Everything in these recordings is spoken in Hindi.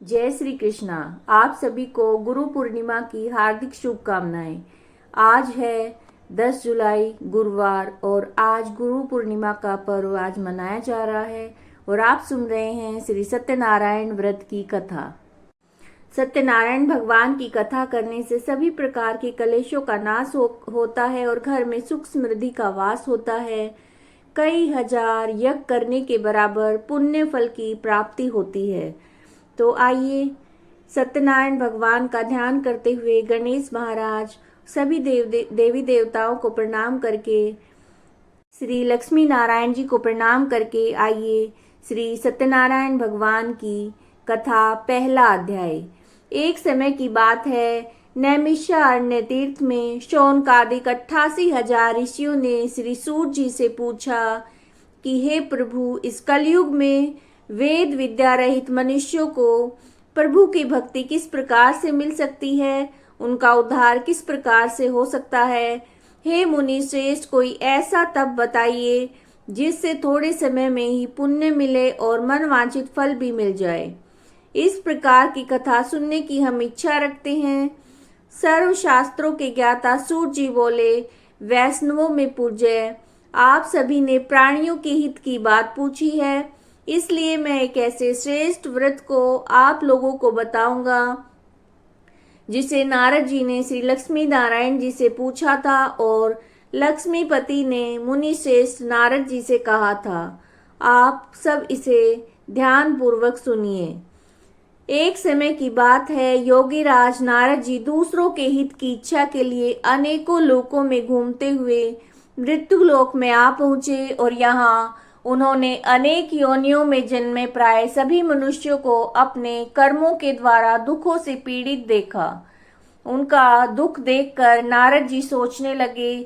जय श्री कृष्णा। आप सभी को गुरु पूर्णिमा की हार्दिक शुभकामनाएं। आज है 10 जुलाई गुरुवार और आज गुरु पूर्णिमा का पर्व आज मनाया जा रहा है और आप सुन रहे हैं श्री सत्यनारायण व्रत की कथा। सत्यनारायण भगवान की कथा करने से सभी प्रकार के कलेशों का नाश होता है और घर में सुख समृद्धि का वास होता है। कई हजार यज्ञ करने के बराबर पुण्य फल की प्राप्ति होती है। तो आइए सत्यनारायण भगवान का ध्यान करते हुए गणेश महाराज सभी देवी देवताओं को प्रणाम करके श्री लक्ष्मी नारायण जी को प्रणाम करके आइए श्री सत्यनारायण भगवान की कथा पहला अध्याय। एक समय की बात है, नैमिषारण्य तीर्थ में शौनकादिक 88,000 ऋषियों ने श्री सूर्य जी से पूछा कि हे प्रभु, इस कलयुग में वेद विद्या रहित मनुष्यों को प्रभु की भक्ति किस प्रकार से मिल सकती है, उनका उद्धार किस प्रकार से हो सकता है। हे मुनि श्रेष्ठ, कोई ऐसा तप बताइए जिससे थोड़े समय में ही पुण्य मिले और मनवांछित फल भी मिल जाए। इस प्रकार की कथा सुनने की हम इच्छा रखते हैं। सर्व शास्त्रों के ज्ञाता सूर्य जी बोले, वैष्णवों में पूज्य, आप सभी ने प्राणियों के हित की बात पूछी है, इसलिए मैं एक ऐसे श्रेष्ठ व्रत को आप लोगों को बताऊंगा जिसे नारद जी ने श्री लक्ष्मी नारायण जी से पूछा था और लक्ष्मीपति ने मुनि श्रेष्ठ नारद जी से कहा था। आप सब इसे ध्यान पूर्वक सुनिए। एक समय की बात है, योगीराज नारद जी दूसरों के हित की इच्छा के लिए अनेकों लोकों में घूमते हुए मृत्यु लोक में आ पहुंचे और यहाँ उन्होंने अनेक योनियों में जन्मे प्राय सभी मनुष्यों को अपने कर्मों के द्वारा दुखों से पीड़ित देखा। उनका दुख देखकर नारद जी सोचने लगे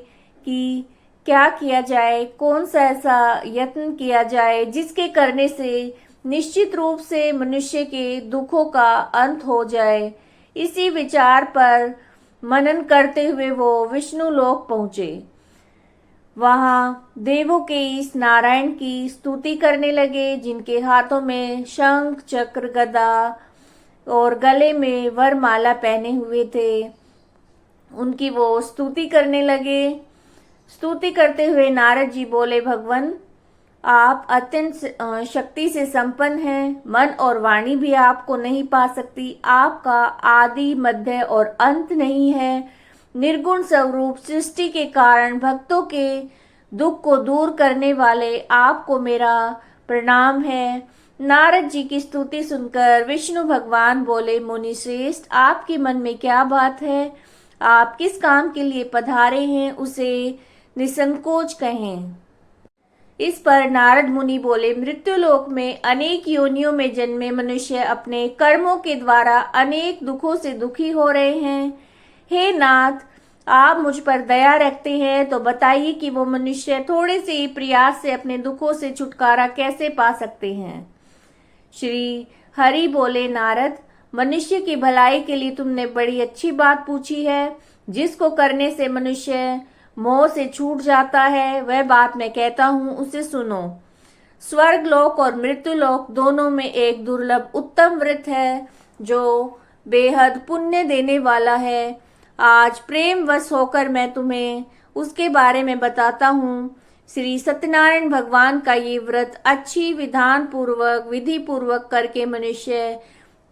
कि क्या किया जाए, कौन सा ऐसा यत्न किया जाए जिसके करने से निश्चित रूप से मनुष्य के दुखों का अंत हो जाए। इसी विचार पर मनन करते हुए वो विष्णु लोक पहुंचे। वहाँ देवों के इस नारायण की स्तुति करने लगे, जिनके हाथों में शंख चक्र गदा और गले में वरमाला पहने हुए थे। उनकी वो स्तुति करने लगे। स्तुति करते हुए नारद जी बोले, भगवान, आप अत्यंत शक्ति से संपन्न हैं। मन और वाणी भी आपको नहीं पा सकती। आपका आदि मध्य और अंत नहीं है। निर्गुण स्वरूप सृष्टि के कारण भक्तों के दुख को दूर करने वाले आपको मेरा प्रणाम है। नारद जी की स्तुति सुनकर विष्णु भगवान बोले, मुनि श्रेष्ठ, आपके मन में क्या बात है? आप किस काम के लिए पधारे हैं, उसे निसंकोच कहें। इस पर नारद मुनि बोले, मृत्युलोक में अनेक योनियों में जन्मे मनुष्य अपने कर्मों के द्वारा अनेक दुखों से दुखी हो रहे हैं। हे नाथ, आप मुझ पर दया रखते हैं तो बताइए कि वो मनुष्य थोड़े से ही प्रयास से अपने दुखों से छुटकारा कैसे पा सकते हैं। श्री हरि बोले, नारद, मनुष्य की भलाई के लिए तुमने बड़ी अच्छी बात पूछी है। जिसको करने से मनुष्य मोह से छूट जाता है, वह बात मैं कहता हूँ, उसे सुनो। स्वर्ग लोक और मृत्यु लोक दोनों में एक दुर्लभ उत्तम व्रत है जो बेहद पुण्य देने वाला है। आज प्रेम वश होकर मैं तुम्हें उसके बारे में बताता हूँ। श्री सत्यनारायण भगवान का ये व्रत अच्छी विधान पूर्वक विधि पूर्वक करके मनुष्य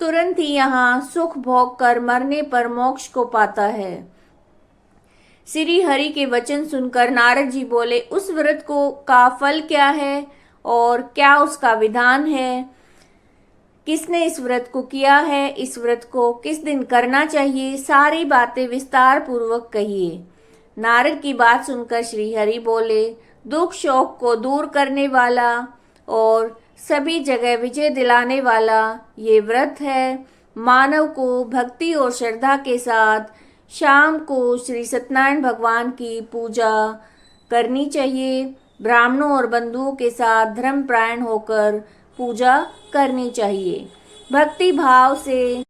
तुरंत ही यहाँ सुख भोग कर मरने पर मोक्ष को पाता है। श्री हरि के वचन सुनकर नारद जी बोले, उस व्रत को का फल क्या है और क्या उसका विधान है? किसने इस व्रत को किया है? इस व्रत को किस दिन करना चाहिए? सारी बातें विस्तार पूर्वक कहिए। नारद की बात सुनकर श्री हरि बोले, दुख शोक को दूर करने वाला और सभी जगह विजय दिलाने वाला ये व्रत है। मानव को भक्ति और श्रद्धा के साथ शाम को श्री सत्यनारायण भगवान की पूजा करनी चाहिए। ब्राह्मणों और बंधुओं के साथ धर्मपरायण होकर पूजा करनी चाहिए। भक्ति भाव से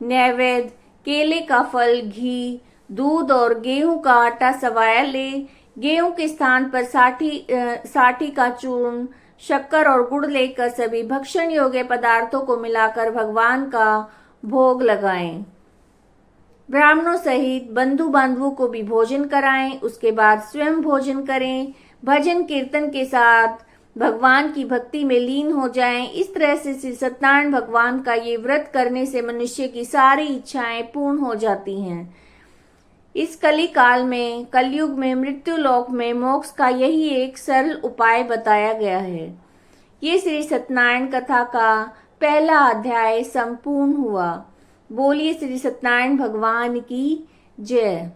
नैवेद्य, केले का फल, घी, दूध और गेहूं का आटा सवाया ले। गेहूं के स्थान पर साठी का चूर्ण, शक्कर और गुड़ लेकर सभी भक्षण योग्य पदार्थों को मिलाकर भगवान का भोग लगाएं। ब्राह्मणों सहित बंधु बांधवों को भी भोजन कराएं। उसके बाद स्वयं भोजन करें। भजन कीर्तन के साथ भगवान की भक्ति में लीन हो जाएं। इस तरह से श्री सत्यनारायण भगवान का ये व्रत करने से मनुष्य की सारी इच्छाएं पूर्ण हो जाती हैं। इस कली काल में, कलयुग में, मृत्यु लोक में मोक्ष का यही एक सरल उपाय बताया गया है। ये श्री सत्यनारायण कथा का पहला अध्याय संपूर्ण हुआ। बोलिए श्री सत्यनारायण भगवान की जय।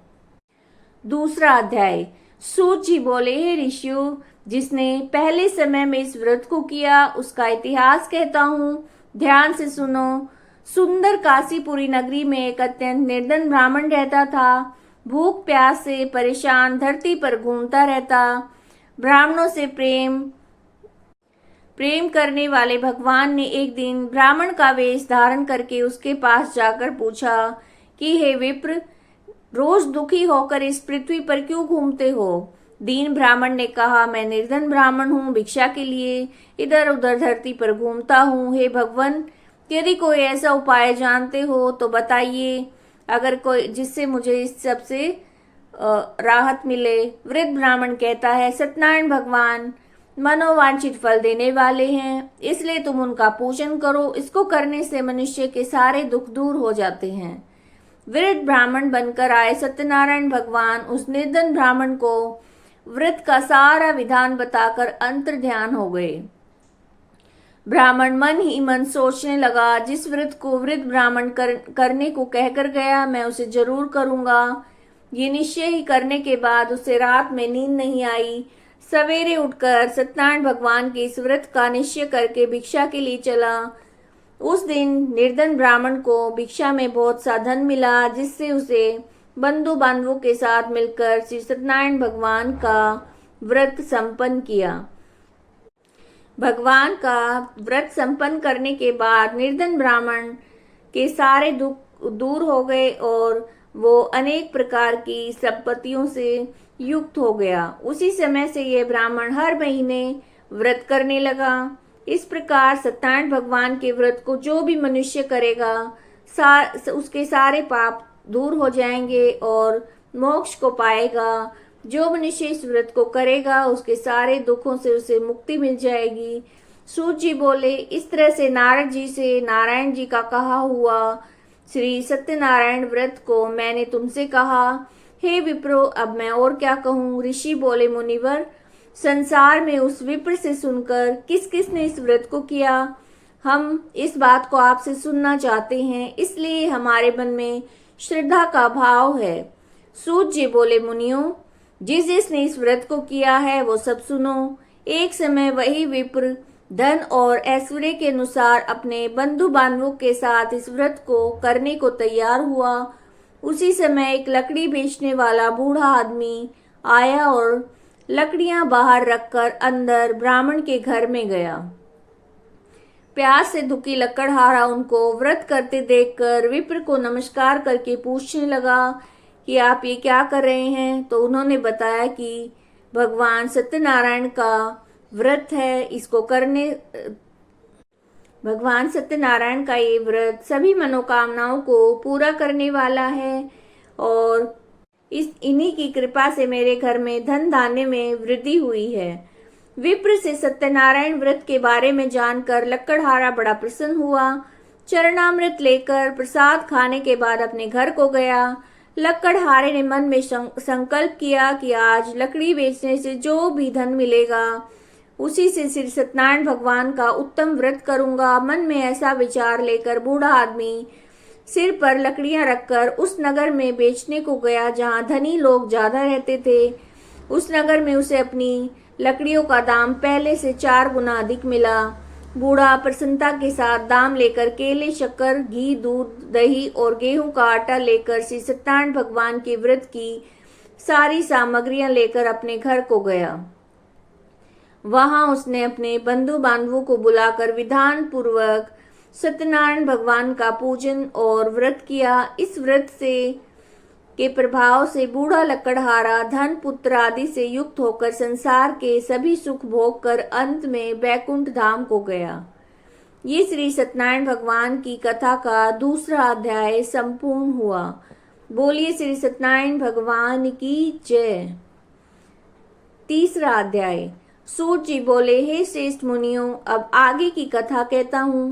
दूसरा अध्याय। सूत जी बोले, हे ऋषियों, जिसने पहले समय में इस व्रत को किया उसका इतिहास कहता हूँ, ध्यान से सुनो। सुंदर काशीपुरी नगरी में एक अत्यंत निर्धन ब्राह्मण रहता था। भूख प्यास से परेशान धरती पर घूमता रहता। ब्राह्मणों से प्रेम करने वाले भगवान ने एक दिन ब्राह्मण का वेश धारण करके उसके पास जाकर पूछा कि हे विप्र, रोज दुखी होकर इस पृथ्वी पर क्यों घूमते हो? दीन ब्राह्मण ने कहा, मैं निर्धन ब्राह्मण हूँ, भिक्षा के लिए इधर उधर धरती पर घूमता हूँ। हे भगवान, यदि कोई ऐसा उपाय जानते हो तो बताइए, अगर कोई जिससे मुझे इस सब से राहत मिले। वृद्ध ब्राह्मण कहता है, सत्यनारायण भगवान मनोवांछित फल देने वाले हैं, इसलिए तुम उनका पूजन करो। इसको करने से मनुष्य के सारे दुख दूर हो जाते हैं। वृद्ध ब्राह्मण बनकर आए सत्यनारायण भगवान उस निर्धन ब्राह्मण को व्रत का सारा विधान बताकर अंतर्ध्यान हो गए। ब्राह्मण मन ही मन सोचने लगा, जिस व्रत को वृद्ध ब्राह्मण करने को कहकर गया, मैं उसे जरूर करूंगा। ये निश्चय ही करने के बाद उसे रात में नींद नहीं आई। सवेरे उठकर सत्यनारायण भगवान के इस व्रत का निश्चय करके भिक्षा के लिए चला। उस दिन निर्धन ब्राह्मण को भिक्षा में बहुत सा धन मिला, जिससे उसे बंधु बांधवों के साथ मिलकर श्री सत्यनारायण भगवान का व्रत संपन्न किया। भगवान का व्रत संपन्न करने के बाद निर्धन ब्राह्मण के सारे दुख दूर हो गए और वो अनेक प्रकार की संपत्तियों से युक्त हो गया। उसी समय से यह ब्राह्मण हर महीने व्रत करने लगा। इस प्रकार सत्यनारायण भगवान के व्रत को जो भी मनुष्य करेगा उसके सारे पाप दूर हो जाएंगे और मोक्ष को पाएगा। जो मनुष्य इस व्रत को करेगा उसके सारे दुखों से उसे मुक्ति मिल जाएगी। सूत जी बोले, इस तरह से नारद जी से नारायण जी का कहा हुआ श्री सत्यनारायण व्रत को मैंने तुमसे कहा। हे विप्रो, अब मैं और क्या कहूँ? ऋषि बोले, मुनिवर, संसार में उस विप्र से सुनकर किस किस ने इस व्रत को किया, हम इस बात को आपसे सुनना चाहते हैं, इसलिए हमारे मन में श्रद्धा का भाव है। सूत जी बोले, मुनियों, जिस जिसने इस व्रत को किया है वो सब सुनो। एक समय वही विप्र धन और ऐश्वर्य के अनुसार अपने बंधु बांधवों के साथ इस व्रत को करने को तैयार हुआ। उसी समय एक लकड़ी बेचने वाला बूढ़ा आदमी आया और लकड़ियां बाहर रखकर अंदर ब्राह्मण के घर में गया। प्यास से दुखी लकड़हारा उनको व्रत करते देखकर विप्र को नमस्कार करके पूछने लगा कि आप ये क्या कर रहे हैं? तो उन्होंने बताया कि भगवान सत्यनारायण का व्रत है, इसको करने भगवान सत्यनारायण का ये व्रत सभी मनोकामनाओं को पूरा करने वाला है और इन्हीं की कृपा से मेरे घर में धन धान्य में वृद्धि हुई है। विप्र से सत्यनारायण व्रत के बारे में जानकर लकड़हारा बड़ा प्रसन्न हुआ। चरणामृत लेकर प्रसाद खाने के बाद अपने घर को गया। लकड़हारे ने मन में संकल्प किया कि आज लकड़ी बेचने से जो भी धन मिलेगा उसी से श्री सत्यनारायण भगवान का उत्तम व्रत करूंगा। मन में ऐसा विचार लेकर बूढ़ा आदमी सिर पर लकड़ियां रखकर उस नगर में बेचने को गया जहां धनी लोग ज्यादा रहते थे। उस नगर में उसे अपनी लकड़ियों का दाम पहले से 4 गुना अधिक मिला। बूढ़ा प्रसन्नता के साथ दाम लेकर केले, शक्कर, घी, दूध, दही और गेहूं का आटा लेकर श्री सत्यनारायण भगवान के व्रत की सारी सामग्रियां लेकर अपने घर को गया। वहां उसने अपने बंधु बांधवों को बुलाकर विधान पूर्वक सत्यनारायण भगवान का पूजन और व्रत किया। इस व्रत से के प्रभाव से बूढ़ा लकड़हारा धन पुत्र आदि से युक्त होकर संसार के सभी सुख भोग कर अंत में बैकुंठ धाम को गया। ये श्री सत्यनारायण भगवान की कथा का दूसरा अध्याय संपूर्ण हुआ। बोलिए श्री सत्यनारायण भगवान की जय। तीसरा अध्याय। सूत जी बोले, हे श्रेष्ठ मुनियों, अब आगे की कथा कहता हूँ।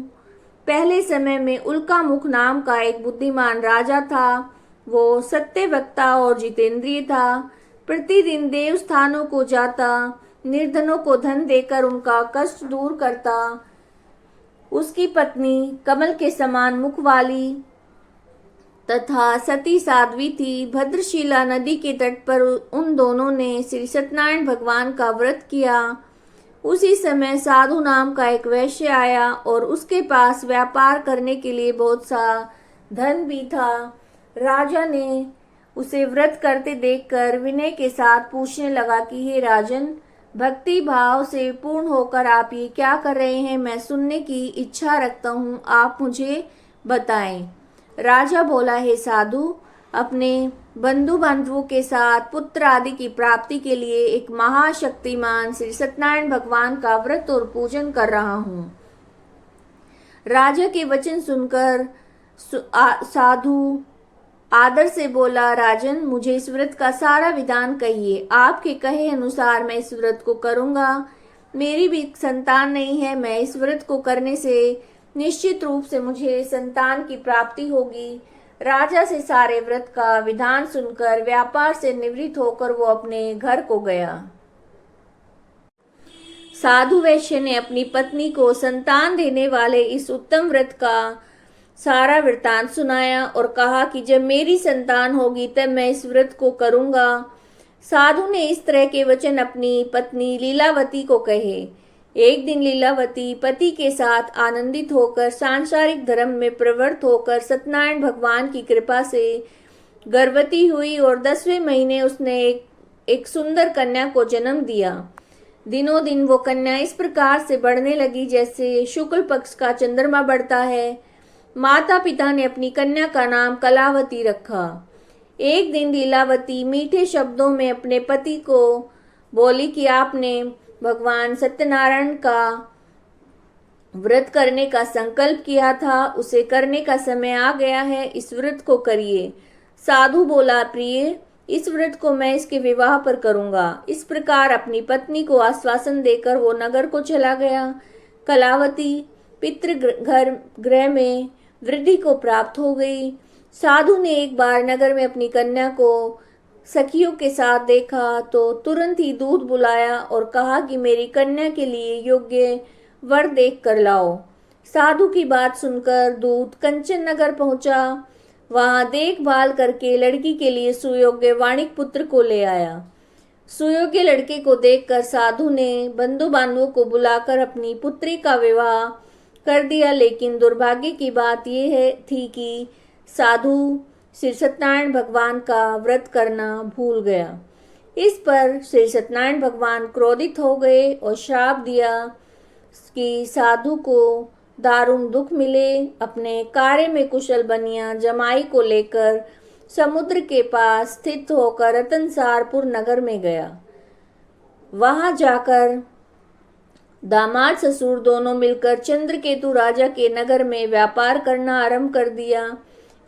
पहले समय में उल्कामुख नाम का एक बुद्धिमान राजा था। वो सत्यवक्ता और जितेंद्रिय था। प्रतिदिन देव स्थानों को जाता, निर्धनों को धन देकर उनका कष्ट दूर करता। उसकी पत्नी कमल के समान मुख वाली तथा सती साध्वी थी। भद्रशिला नदी के तट पर उन दोनों ने श्री सत्यनारायण भगवान का व्रत किया। उसी समय साधु नाम का एक वैश्य आया और उसके पास व्यापार करने के लिए बहुत सा धन भी था। राजा ने उसे व्रत करते देखकर विनय के साथ पूछने लगा कि हे राजन, भक्ति भाव से पूर्ण होकर आप ये क्या कर रहे हैं? मैं सुनने की इच्छा रखता हूँ, आप मुझे बताएं। राजा बोला, हे साधु, अपने बंधु बांधवों के साथ पुत्र आदि की प्राप्ति के लिए एक महाशक्तिमान श्री सत्यनारायण भगवान का व्रत और पूजन कर रहा हूँ। राजा के वचन सुनकर साधु आदर से बोला, राजन, मुझे इस व्रत का सारा विधान कहिए। आपके कहे अनुसार मैं इस व्रत को करूंगा। मेरी भी संतान नहीं है। मैं इस व्रत को करने से निश्चित रूप से मुझे संतान की प्राप्ति होगी। राजा से सारे व्रत का विधान सुनकर व्यापार से निवृत्त होकर वो अपने घर को गया। साधु वैश्य ने अपनी पत्नी को संतान देने वाले इस उत्तम व्रत का सारा वृतांत सुनाया और कहा कि जब मेरी संतान होगी तब मैं इस व्रत को करूंगा। साधु ने इस तरह के वचन अपनी पत्नी लीलावती को कहे। एक दिन लीलावती पति के साथ आनंदित होकर सांसारिक धर्म में प्रवृत्त होकर सत्यनारायण भगवान की कृपा से गर्भवती हुई और 10वें महीने उसने एक सुंदर कन्या को जन्म दिया। दिनों दिन वो कन्या इस प्रकार से बढ़ने लगी जैसे शुक्ल पक्ष का चंद्रमा बढ़ता है। माता पिता ने अपनी कन्या का नाम कलावती रखा। एक दिन लीलावती मीठे शब्दों में अपने पति को बोली कि आपने भगवान सत्यनारायण का व्रत करने का संकल्प किया था, उसे करने का समय आ गया है, इस व्रत को करिए। साधु बोला, प्रिय, इस व्रत को मैं इसके विवाह पर करूंगा। इस प्रकार अपनी पत्नी को आश्वासन देकर वो नगर को चला गया। कलावती पितृ गृह में वृद्धि को प्राप्त हो गई। साधु ने एक बार नगर में अपनी कन्या को सखियों के साथ देखा तो तुरंत ही दूत बुलाया और कहा कि मेरी कन्या के लिए योग्य वर देख कर लाओ। साधु की बात सुनकर दूत कंचन नगर पहुंचा। वहां देखभाल करके लड़की के लिए सुयोग्य वाणिक पुत्र को ले आया। सुयोग्य लड़के को देखकर साधु ने बंधु बांधवों को बुलाकर अपनी पुत्री का विवाह कर दिया। लेकिन दुर्भाग्य की बात यह थी कि साधु श्री सत्यनारायण भगवान का व्रत करना भूल गया। इस पर श्री सत्यनारायण भगवान क्रोधित हो गए और श्राप दिया कि साधु को दारुण दुख मिले। अपने कार्य में कुशल बनिया जमाई को लेकर समुद्र के पास स्थित होकर रतनसारपुर नगर में गया। वहां जाकर दामाद ससुर दोनों मिलकर चंद्रकेतु राजा के नगर में व्यापार करना आरंभ कर दिया।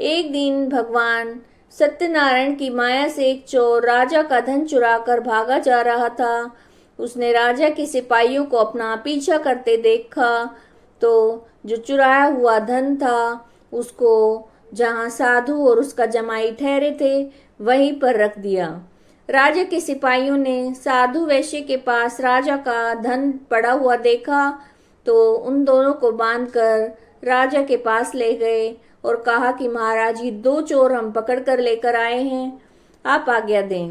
एक दिन भगवान सत्यनारायण की माया से एक चोर राजा का धन चुराकर भागा जा रहा था। उसने राजा के सिपाहियों को अपना पीछा करते देखा तो जो चुराया हुआ धन था उसको जहां साधु और उसका जमाई ठहरे थे वहीं पर रख दिया। राजा के सिपाहियों ने साधु वैश्य के पास राजा का धन पड़ा हुआ देखा तो उन दोनों को बांधकर राजा के पास ले गए और कहा कि महाराज, ये 2 चोर हम पकड़ कर लेकर आए हैं, आप आज्ञा दें।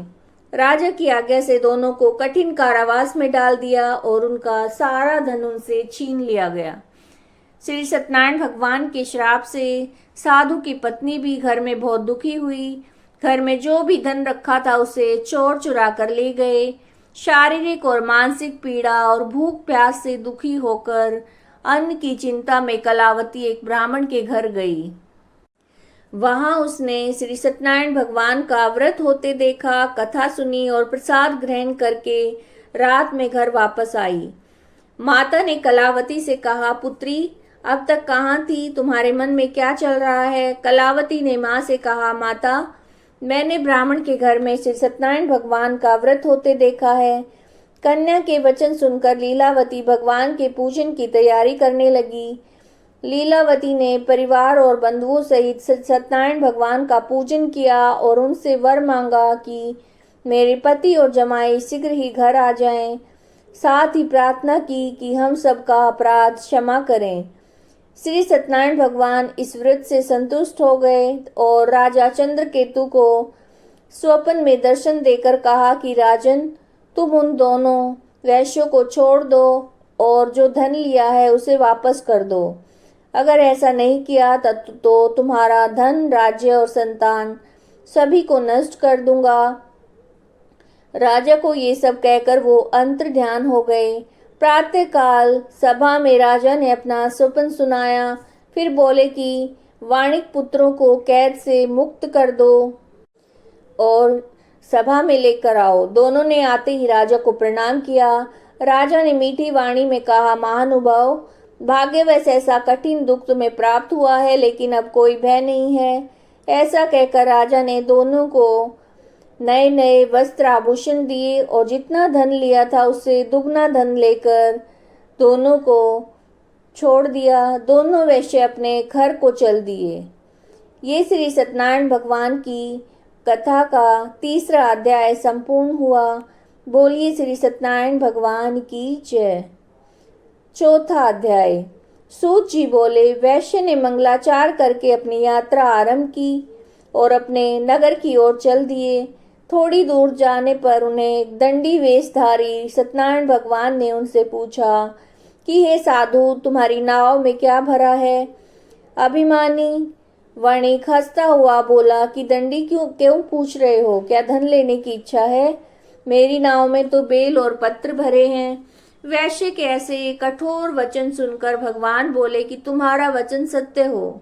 राजा की आज्ञा से दोनों को कठिन कारावास में डाल दिया और उनका सारा धन उनसे छीन लिया गया। श्री सत्यनारायण भगवान के श्राप से साधु की पत्नी भी घर में बहुत दुखी हुई। घर में जो भी धन रखा था उसे चोर चुरा कर ले गए। शारीरिक और मानसिक पीड़ा और भूख प्यास से दुखी होकर अन्न की चिंता में कलावती एक ब्राह्मण के घर गई। वहां उसने श्री सत्यनारायण भगवान का व्रत होते देखा, कथा सुनी और प्रसाद ग्रहण करके रात में घर वापस आई। माता ने कलावती से कहा, पुत्री अब तक कहाँ थी, तुम्हारे मन में क्या चल रहा है? कलावती ने माँ से कहा, माता मैंने ब्राह्मण के घर में श्री सत्यनारायण भगवान का व्रत होते देखा है। कन्या के वचन सुनकर लीलावती भगवान के पूजन की तैयारी करने लगी। लीलावती ने परिवार और बंधुओं सहित सत्यनारायण भगवान का पूजन किया और उनसे वर मांगा कि मेरे पति और जमाई शीघ्र ही घर आ जाएं। साथ ही प्रार्थना की कि हम सबका अपराध क्षमा करें। श्री सत्यनारायण भगवान इस व्रत से संतुष्ट हो गए और राजा चंद्रकेतु को स्वप्न में दर्शन देकर कहा कि राजन, तुम उन दोनों वैश्यों को छोड़ दो और जो धन लिया है उसे वापस कर दो। अगर ऐसा नहीं किया तो तुम्हारा धन, राज्य और संतान सभी को नष्ट कर दूंगा। राजा को ये सब कहकर वो अंतर्ध्यान हो गए। प्रातःकाल सभा में राजा ने अपना स्वप्न सुनाया, फिर बोले कि वाणिक पुत्रों को कैद से मुक्त कर दो और सभा में लेकर आओ। दोनों ने आते ही राजा को प्रणाम किया। राजा ने मीठी वाणी में कहा, महानुभाव, भाग्यवश ऐसा कठिन दुख तुम्हें प्राप्त हुआ है, लेकिन अब कोई भय नहीं है। ऐसा कहकर राजा ने दोनों को नए नए वस्त्र आभूषण दिए और जितना धन लिया था उससे दुगना धन लेकर दोनों को छोड़ दिया। दोनों वैश्य अपने घर को चल दिए। ये श्री सत्यनारायण भगवान की कथा का तीसरा अध्याय संपूर्ण हुआ। बोलिए श्री सत्यनारायण भगवान की जय। चौथा अध्याय। सूत जी बोले, वैश्य ने मंगलाचार करके अपनी यात्रा आरंभ की और अपने नगर की ओर चल दिए। थोड़ी दूर जाने पर उन्हें दंडी वेशधारी सत्यनारायण भगवान ने उनसे पूछा कि हे साधु, तुम्हारी नाव में क्या भरा है? अभिमानी वणिक हंसता हुआ बोला कि दंडी क्यों पूछ रहे हो? क्या धन लेने की इच्छा है? मेरी नाव में तो बेल और पत्र भरे हैं। वैश्य के ऐसे कठोर वचन सुनकर भगवान बोले कि तुम्हारा वचन सत्य हो।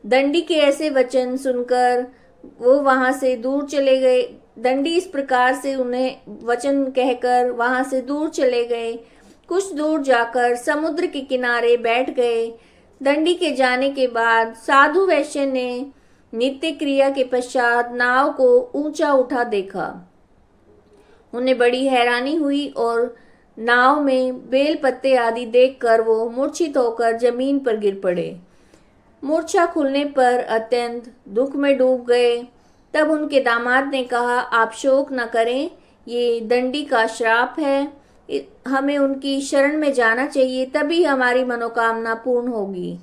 दंडी के ऐसे वचन सुनकर वो वहां से दूर चले गए। दंडी इस प्रकार से उन्हें वचन कहकर वहां से दूर चले गए। कुछ दूर जाकर समुद्र के किनारे बैठ गए। दंडी के जाने के बाद साधु वैश्य ने नित्य क्रिया के पश्चात नाव को ऊंचा उठा देखा। उन्हें बड़ी हैरानी हुई और नाव में बेल पत्ते आदि देखकर वो मूर्छित होकर जमीन पर गिर पड़े। मूर्छा खुलने पर अत्यंत दुख में डूब गए। तब उनके दामाद ने कहा, आप शोक न करें, ये दंडी का श्राप है। हमें उनकी शरण में जाना चाहिए, तभी हमारी मनोकामना पूर्ण होगी।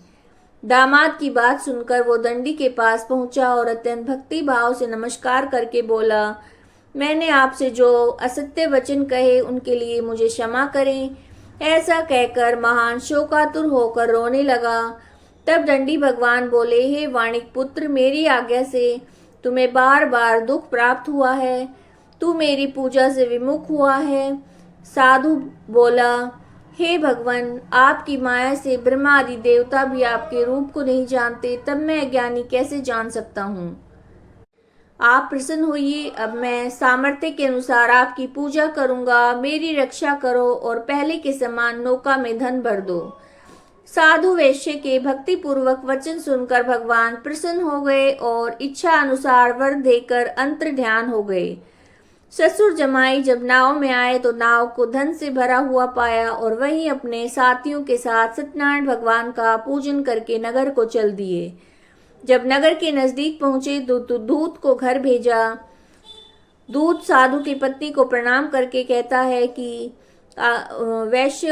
दामाद की बात सुनकर वो दंडी के पास पहुंचा और अत्यंत भक्ति भाव से नमस्कार करके बोला, मैंने आपसे जो असत्य वचन कहे उनके लिए मुझे क्षमा करें। ऐसा कहकर महान शोकातुर होकर रोने लगा। तब दंडी भगवान बोले, हे वाणिक पुत्र, मेरी आज्ञा से तुम्हें बार बार दुख प्राप्त हुआ है। तू मेरी पूजा से विमुख हुआ है। साधु बोला, हे भगवान, आपकी माया से ब्रह्मा आदि देवता भी आपके रूप को नहीं जानते, तब मैं अज्ञानी कैसे जान सकता हूँ। आप प्रसन्न होइए, अब मैं सामर्थ्य के अनुसार आपकी पूजा करूंगा। मेरी रक्षा करो और पहले के समान नौका में धन भर दो। साधु वैश्य के भक्ति पूर्वक वचन सुनकर भगवान प्रसन्न हो गए और इच्छा अनुसार वर देकर अंतर्ध्यान हो गए। ससुर जमाई जब नाव में आए तो नाव को धन से भरा हुआ पाया और वहीं अपने साथियों के साथ सत्यनारायण भगवान का पूजन करके नगर को चल दिए। जब नगर के नजदीक पहुंचे तो दूत को घर भेजा। दूत साधु की पत्नी को प्रणाम करके कहता है कि वैश्य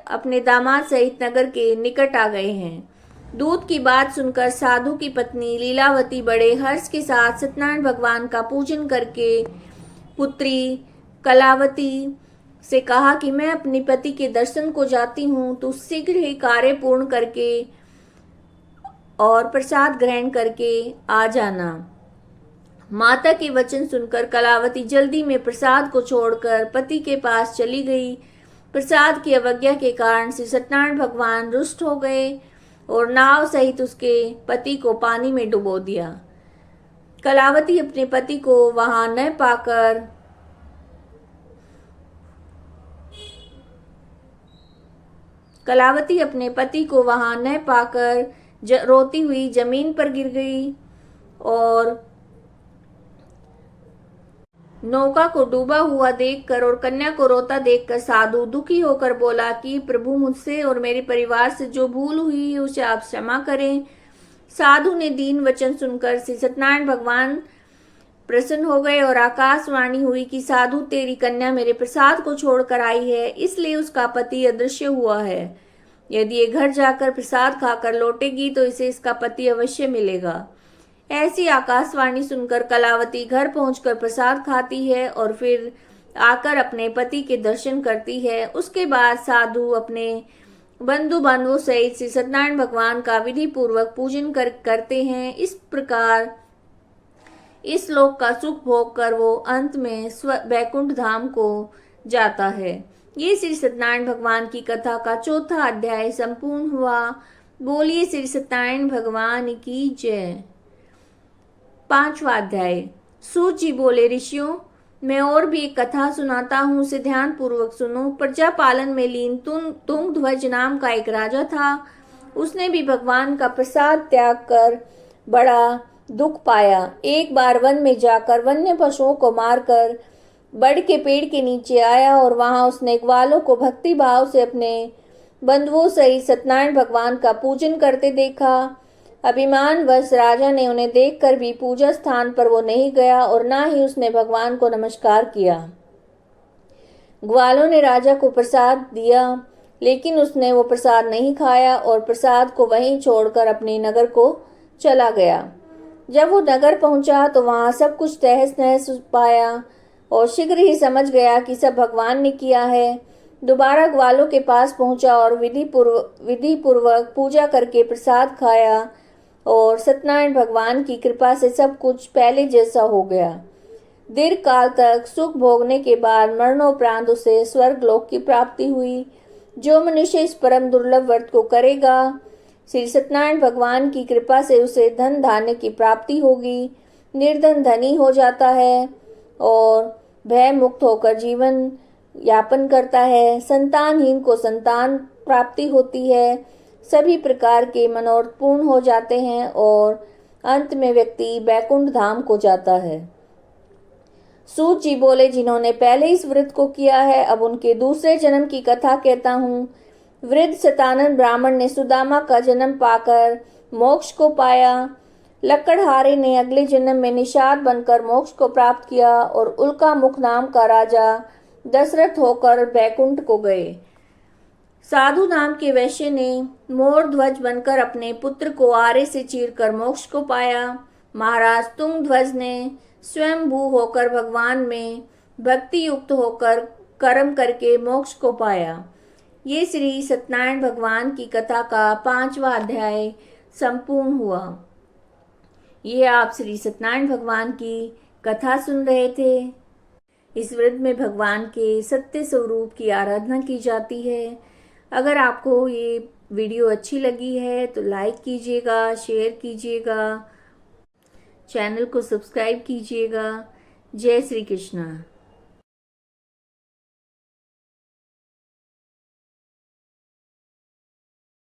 अपने दामाद सहित नगर के निकट आ गए हैं। दूत की बात सुनकर साधु की पत्नी लीलावती बड़े हर्ष के साथ सत्यनारायण भगवान का पूजन करके पुत्री कलावती से कहा कि मैं अपने पति के दर्शन को जाती हूँ, तो शीघ्र ही कार्य पूर्ण करके और प्रसाद ग्रहण करके आ जाना। माता के वचन सुनकर कलावती जल्दी में प्रसाद को छोड़कर पति के पास चली गई। प्रसाद की अवज्ञा के कारण श्री सत्यनारायण भगवान रुष्ट हो गए और नाव सहित उसके पति को पानी में डुबो दिया। कलावती अपने पति को वहां न पाकर रोती हुई जमीन पर गिर गई और नौका को डूबा हुआ देखकर और कन्या को रोता देखकर साधु दुखी होकर बोला कि प्रभु, मुझसे और मेरे परिवार से जो भूल हुई है उसे आप क्षमा करें। साधु ने दीन वचन सुनकर श्री सत्यनारायण भगवान प्रसन्न हो गए और आकाशवाणी हुई कि साधु, तेरी कन्या मेरे प्रसाद को छोड़कर आई है, इसलिए उसका पति अदृश्य हुआ है। यदि ये घर जाकर प्रसाद खाकर लौटेगी तो इसे इसका पति अवश्य मिलेगा। ऐसी आकाशवाणी सुनकर कलावती घर पहुंचकर प्रसाद खाती है और फिर आकर अपने पति के दर्शन करती है। उसके बाद साधु अपने बंधु बांधवों सहित श्री सत्यनारायण भगवान का विधि पूर्वक पूजन करते हैं। इस प्रकार इस लोक का सुख भोग कर वो अंत में वैकुंठ धाम को जाता है। ये श्री सत्यनारायण भगवान की कथा का चौथा अध्याय संपूर्ण हुआ। बोलिए श्री सत्यनारायण भगवान की जय। पांचवा अध्याय। सूत जी बोले, ऋषियों, मैं और भी एक कथा सुनाता हूँ, उसे ध्यान पूर्वक सुनो। प्रजा पालन में लीन तुंगध्वज नाम का एक राजा था। उसने भी भगवान का प्रसाद त्याग कर बड़ा दुख पाया। एक बार वन में जाकर वन्य पशुओं को मारकर बड़ के पेड़ के नीचे आया और वहां उसने ग्वालों को भक्ति भाव से अपने बंधुओं सहित सत्यनारायण भगवान का पूजन करते देखा। अभिमानवश राजा ने उन्हें देखकर भी पूजा स्थान पर वो नहीं गया और ना ही उसने भगवान को नमस्कार किया। ग्वालों ने राजा को प्रसाद दिया, लेकिन उसने वो प्रसाद नहीं खाया और प्रसाद को वहीं छोड़कर अपने नगर को चला गया। जब वो नगर पहुंचा तो वहां सब कुछ तहस नहस पाया और शीघ्र ही समझ गया कि सब भगवान ने किया है। दोबारा ग्वालों के पास पहुंचा और विधि पूर्वक पूजा करके प्रसाद खाया और सत्यनारायण भगवान की कृपा से सब कुछ पहले जैसा हो गया। दीर्घ काल तक सुख भोगने के बाद मरणोपरांत उसे स्वर्ग लोक की प्राप्ति हुई। जो मनुष्य इस परम दुर्लभ व्रत को करेगा, श्री सत्यनारायण भगवान की कृपा से उसे धन धान्य की प्राप्ति होगी। निर्धन धनी हो जाता है और भय मुक्त होकर जीवन यापन करता है। संतानहीन को संतान प्राप्ति होती है। सभी प्रकार के मनोरथ पूर्ण हो जाते हैं और अंत में व्यक्ति वैकुंठ धाम को जाता है। सूत जी बोले, जिन्होंने पहले इस व्रत को किया है, अब उनके दूसरे जन्म की कथा कहता हूँ। वृद्ध शतानन ब्राह्मण ने सुदामा का जन्म पाकर मोक्ष को पाया। लकड़हारे ने अगले जन्म में निषाद बनकर मोक्ष को प्राप्त किया और उल्का मुख नाम का राजा दशरथ होकर बैकुंठ को गए। साधु नाम के वैश्य ने मोर ध्वज बनकर अपने पुत्र को आरे से चीरकर मोक्ष को पाया। महाराज तुंगध्वज ने स्वयं भू होकर भगवान में भक्ति युक्त होकर कर्म करके मोक्ष को पाया। ये श्री सत्यनारायण भगवान की कथा का पांचवा अध्याय संपूर्ण हुआ। ये आप श्री सत्यनारायण भगवान की कथा सुन रहे थे। इस व्रत में भगवान के सत्य स्वरूप की आराधना की जाती है। अगर आपको ये वीडियो अच्छी लगी है तो लाइक कीजिएगा, शेयर कीजिएगा, चैनल को सब्सक्राइब कीजिएगा। जय श्री कृष्ण।